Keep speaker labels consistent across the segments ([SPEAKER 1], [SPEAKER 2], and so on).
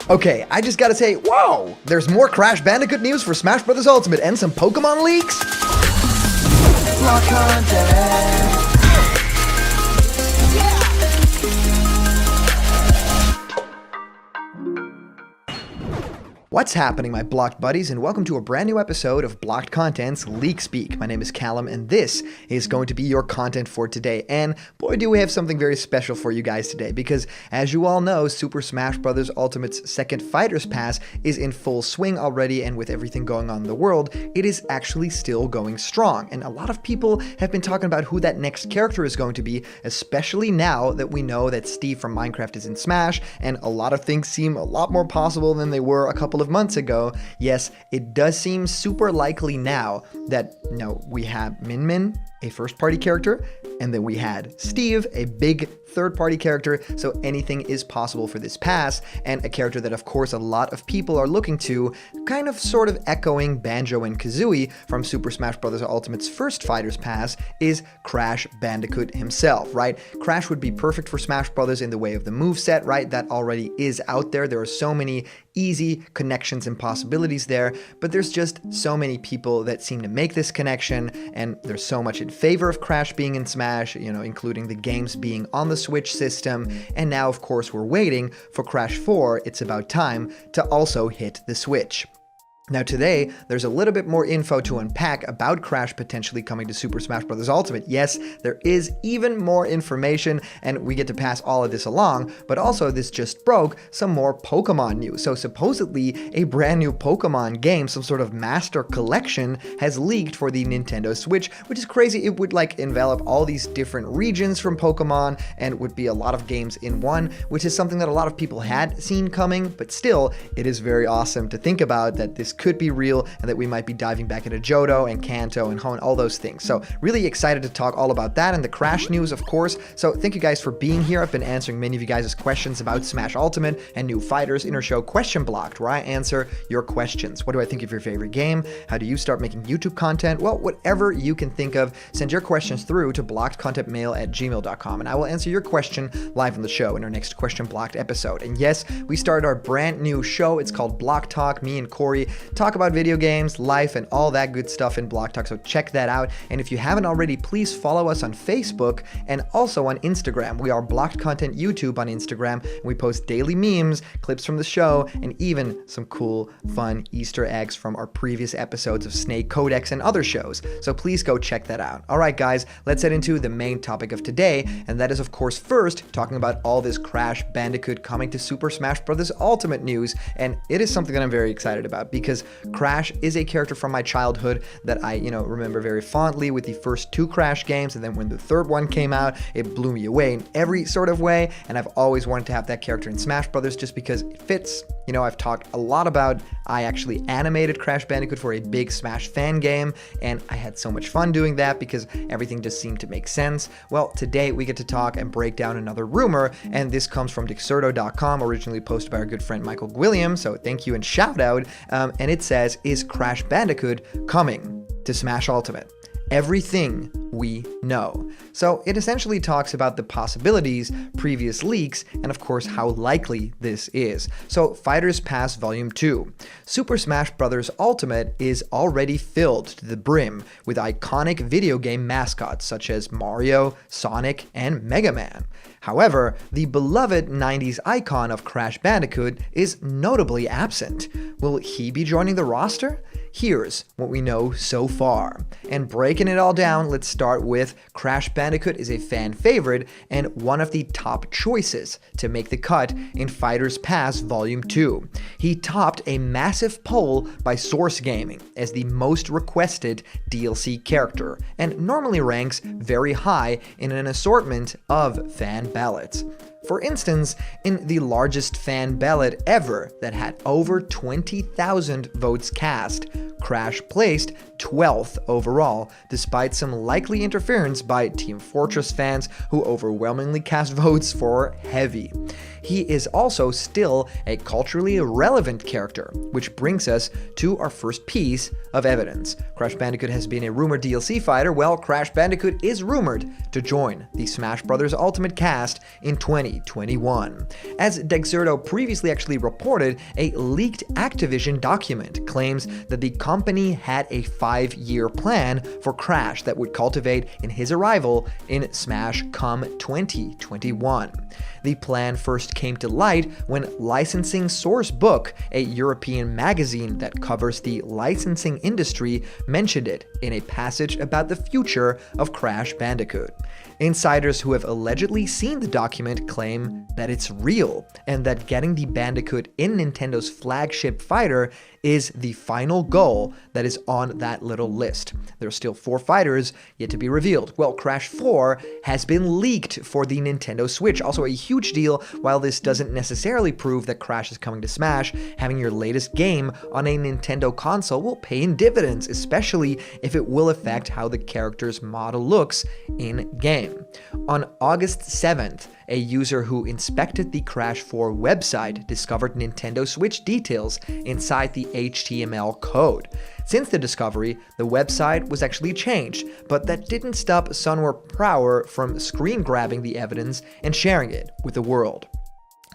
[SPEAKER 1] Okay, I just gotta say, whoa! There's more Crash Bandicoot news for Smash Bros. Ultimate and some Pokemon leaks?
[SPEAKER 2] Block content.
[SPEAKER 1] What's happening, my blocked buddies, and welcome to a brand new episode of Blocked Content's Leak Speak. My name is Callum, and this is going to be your content for today. And boy, do we have something very special for you guys today, because as you all know, Super Smash Bros. Ultimate's second Fighters Pass is in full swing already, and with everything going on in the world, it is actually still going strong. And a lot of people have been talking about who that next character is going to be, especially now that we know that Steve from Minecraft is in Smash, and a lot of things seem a lot more possible than they were a couple of months ago. Yes, it does seem super likely now that, we have Min Min, a first-party character, and then we had Steve, a big third-party character, so anything is possible for this pass, and a character that, of course, a lot of people are looking to, kind of sort of echoing Banjo and Kazooie from Super Smash Bros. Ultimate's first Fighters Pass, is Crash Bandicoot himself, right? Crash would be perfect for Smash Bros. In the way of the moveset, right? That already is out there. There are so many easy connections and possibilities there, but there's just so many people that seem to make this connection, and there's so much in favor of Crash being in Smash, including the games being on the Switch system, and now of course we're waiting for Crash 4, It's About Time, to also hit the Switch. Now today, there's a little bit more info to unpack about Crash potentially coming to Super Smash Bros. Ultimate. Yes, there is even more information, and we get to pass all of this along, but also this just broke some more Pokemon news. So supposedly, a brand new Pokemon game, some sort of master collection, has leaked for the Nintendo Switch, which is crazy. It would envelop all these different regions from Pokemon, and would be a lot of games in one, which is something that a lot of people had seen coming, but still, it is very awesome to think about that this could be real, and that we might be diving back into Johto and Kanto and Hoenn, all those things. So really excited to talk all about that and the Crash news, of course. So thank you guys for being here. I've been answering many of you guys' questions about Smash Ultimate and new fighters in our show Question Blocked, where I answer your questions. What do I think of your favorite game? How do you start making YouTube content? Well, whatever you can think of, send your questions through to blockedcontentmail@gmail.com, and I will answer your question live on the show in our next Question Blocked episode. And yes, we started our brand new show. It's called Block Talk. Me and Corey talk about video games, life, and all that good stuff in Block Talk, so check that out. And if you haven't already, please follow us on Facebook and also on Instagram. We are Blocked Content YouTube on Instagram, and we post daily memes, clips from the show, and even some cool, fun Easter eggs from our previous episodes of Snake Codex and other shows. So please go check that out. All right, guys, let's head into the main topic of today, and that is, of course, first talking about all this Crash Bandicoot coming to Super Smash Bros. Ultimate news, and it is something that I'm very excited about, because Crash is a character from my childhood that I, remember very fondly with the first two Crash games, and then when the third one came out, it blew me away in every sort of way, and I've always wanted to have that character in Smash Brothers just because it fits. I've talked a lot about, I actually animated Crash Bandicoot for a big Smash fan game, and I had so much fun doing that because everything just seemed to make sense. Well, today we get to talk and break down another rumor, and this comes from Dixerto.com, originally posted by our good friend Michael Gwilliam, so thank you and shout out, and it says, is Crash Bandicoot coming to Smash Ultimate? Everything we know. So it essentially talks about the possibilities, previous leaks, and of course how likely this is. So Fighters Pass Volume 2. Super Smash Bros. Ultimate is already filled to the brim with iconic video game mascots such as Mario, Sonic, and Mega Man. However, the beloved 90s icon of Crash Bandicoot is notably absent. Will he be joining the roster? Here's what we know so far. And breaking it all down, let's start with Crash Bandicoot is a fan favorite and one of the top choices to make the cut in Fighters Pass Volume 2. He topped a massive poll by Source Gaming as the most requested DLC character, and normally ranks very high in an assortment of fan ballots. For instance, in the largest fan ballot ever that had over 20,000 votes cast, Crash placed 12th overall, despite some likely interference by Team Fortress fans who overwhelmingly cast votes for Heavy. He is also still a culturally relevant character, which brings us to our first piece of evidence. Crash Bandicoot has been a rumored DLC fighter. Well, Crash Bandicoot is rumored to join the Smash Bros. Ultimate cast in 2021. As Dexerto previously actually reported, a leaked Activision document claims that the company had a 5-year plan for Crash that would cultivate in his arrival in Smash come 2021. The plan first came to light when Licensing Sourcebook, a European magazine that covers the licensing industry, mentioned it in a passage about the future of Crash Bandicoot. Insiders who have allegedly seen the document claim that it's real, and that getting the Bandicoot in Nintendo's flagship fighter is the final goal that is on that little list. There are still 4 fighters yet to be revealed. Well, Crash 4 has been leaked for the Nintendo Switch, also a huge deal. While this doesn't necessarily prove that Crash is coming to Smash, having your latest game on a Nintendo console will pay in dividends, especially if it will affect how the character's model looks in-game. On August 7th, a user who inspected the Crash 4 website discovered Nintendo Switch details inside the HTML code. Since the discovery, the website was actually changed, but that didn't stop Sunwar Prower from screen grabbing the evidence and sharing it with the world.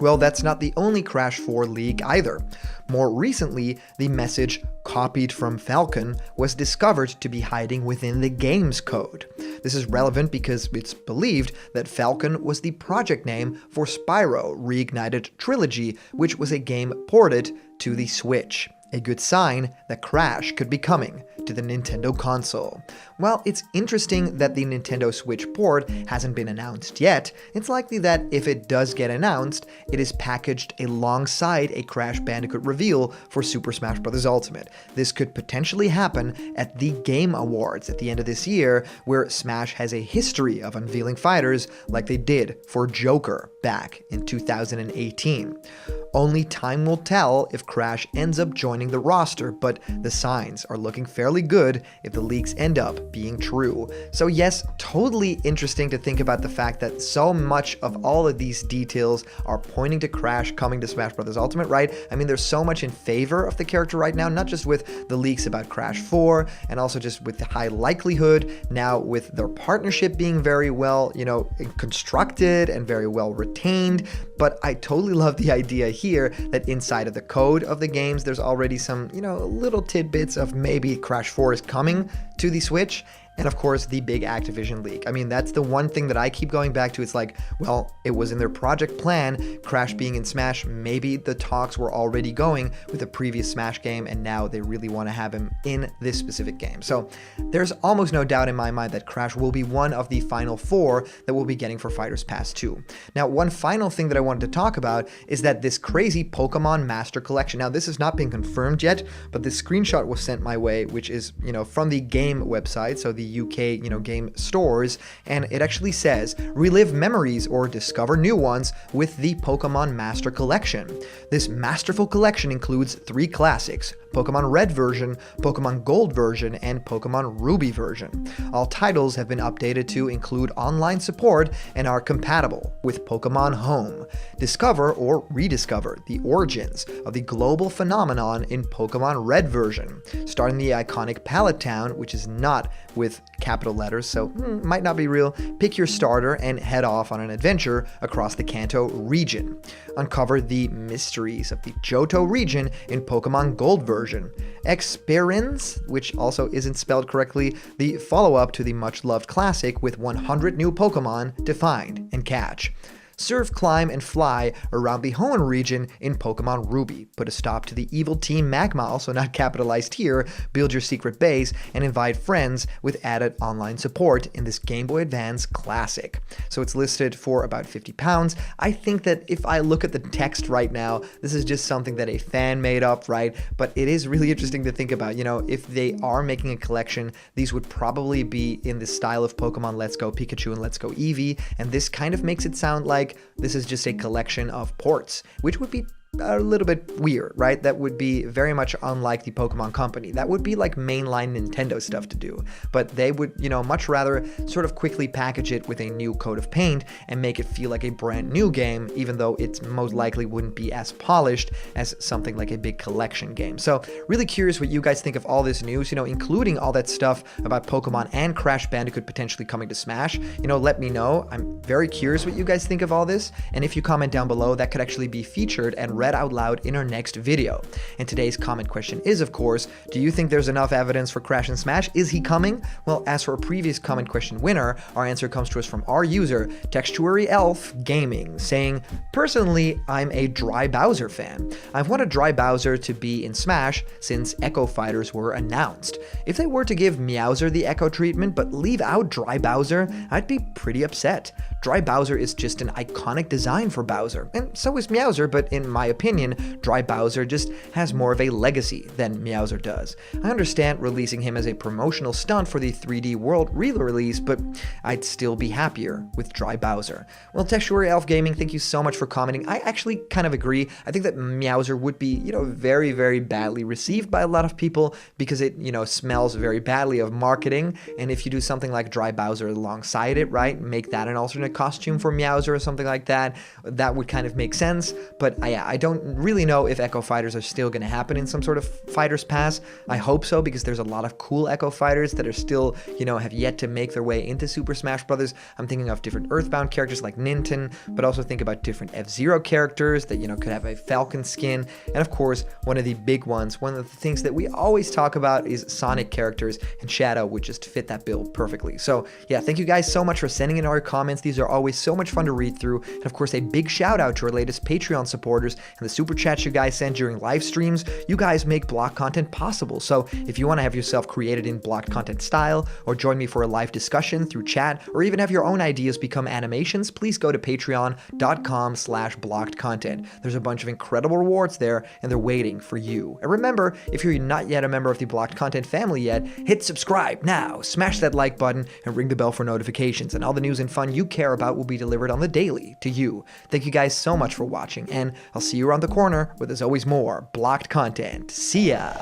[SPEAKER 1] Well, that's not the only Crash 4 leak either. More recently, the message copied from Falcon was discovered to be hiding within the game's code. This is relevant because it's believed that Falcon was the project name for Spyro Reignited Trilogy, which was a game ported to the Switch. A good sign that Crash could be coming to the Nintendo console. While it's interesting that the Nintendo Switch port hasn't been announced yet, it's likely that if it does get announced, it is packaged alongside a Crash Bandicoot reveal for Super Smash Bros. Ultimate. This could potentially happen at the Game Awards at the end of this year, where Smash has a history of unveiling fighters like they did for Joker back in 2018. Only time will tell if Crash ends up joining the roster, but the signs are looking fairly good if the leaks end up being true. So yes, totally interesting to think about the fact that so much of all of these details are pointing to Crash coming to Smash Bros. Ultimate, right? I mean, there's so much in favor of the character right now, not just with the leaks about Crash 4, and also just with the high likelihood now with their partnership being very well, constructed and very well retained. But I totally love the idea here that inside of the code of the games, there's already some, little tidbits of maybe Crash 4 is coming to the Switch. And of course, the big Activision leak. I mean, that's the one thing that I keep going back to. It's like, well, it was in their project plan, Crash being in Smash. Maybe the talks were already going with the previous Smash game, and now they really want to have him in this specific game. So there's almost no doubt in my mind that Crash will be one of the final 4 that we'll be getting for Fighters Pass 2. Now, one final thing that I wanted to talk about is that this crazy Pokemon Master Collection. Now, this has not been confirmed yet, but this screenshot was sent my way, which is, from the game website, so the UK, game stores, and it actually says, relive memories or discover new ones with the Pokemon Master Collection. This masterful collection includes 3 classics, Pokemon Red version, Pokemon Gold version, and Pokemon Ruby version. All titles have been updated to include online support and are compatible with Pokemon Home. Discover or rediscover the origins of the global phenomenon in Pokemon Red version, starting the iconic Pallet Town, which is not with capital letters, so might not be real. Pick your starter and head off on an adventure across the Kanto region. Uncover the mysteries of the Johto region in Pokemon Gold version. Experience, which also isn't spelled correctly, the follow-up to the much-loved classic with 100 new Pokemon to find and catch. Surf, climb, and fly around the Hoenn region in Pokemon Ruby. Put a stop to the evil Team Magma, also not capitalized here, build your secret base, and invite friends with added online support in this Game Boy Advance classic. So it's listed for about £50. I think that if I look at the text right now, this is just something that a fan made up, right? But it is really interesting to think about, if they are making a collection, these would probably be in the style of Pokemon Let's Go Pikachu and Let's Go Eevee, and this kind of makes it sound like this is just a collection of ports, which would be a little bit weird, right? That would be very much unlike the Pokemon Company. That would be like mainline Nintendo stuff to do. But they would, much rather sort of quickly package it with a new coat of paint and make it feel like a brand new game, even though it most likely wouldn't be as polished as something like a big collection game. So really curious what you guys think of all this news, including all that stuff about Pokemon and Crash Bandicoot potentially coming to Smash. Let me know. I'm very curious what you guys think of all this. And if you comment down below, that could actually be featured and read out loud in our next video. And today's comment question is, of course, do you think there's enough evidence for Crash and Smash? Is he coming? Well, as for a previous comment question winner, our answer comes to us from our user, Textuary Elf Gaming, saying, personally, I'm a Dry Bowser fan. I've wanted Dry Bowser to be in Smash since Echo Fighters were announced. If they were to give Meowser the Echo treatment but leave out Dry Bowser, I'd be pretty upset. Dry Bowser is just an iconic design for Bowser, and so is Meowser, but in my opinion, Dry Bowser just has more of a legacy than Meowser does. I understand releasing him as a promotional stunt for the 3D World re-release, but I'd still be happier with Dry Bowser. Well, Textuary Elf Gaming, thank you so much for commenting. I actually kind of agree. I think that Meowser would be, very, very badly received by a lot of people because it, smells very badly of marketing, and if you do something like Dry Bowser alongside it, right, make that an alternate costume for Meowser or something like that, that would kind of make sense. But I don't really know if Echo Fighters are still going to happen in some sort of Fighters Pass. I hope so, because there's a lot of cool Echo Fighters that are still, have yet to make their way into Super Smash Bros. I'm thinking of different Earthbound characters like Ninten, but also think about different F-Zero characters that, could have a Falcon skin. And of course, one of the big ones, one of the things that we always talk about is Sonic characters, and Shadow would just fit that bill perfectly. So yeah, thank you guys so much for sending in our comments. These are always so much fun to read through. And of course, a big shout out to our latest Patreon supporters and the super chats you guys send during live streams. You guys make block content possible. So if you want to have yourself created in blocked content style, or join me for a live discussion through chat, or even have your own ideas become animations, please go to patreon.com/blockedcontent. There's a bunch of incredible rewards there, and they're waiting for you. And remember, if you're not yet a member of the Blocked Content family yet, hit subscribe now, smash that like button, and ring the bell for notifications, and all the news and fun you care about will be delivered on the daily to you. Thank you guys so much for watching, and I'll see you around the corner with, as always, more Blocked Content. See ya!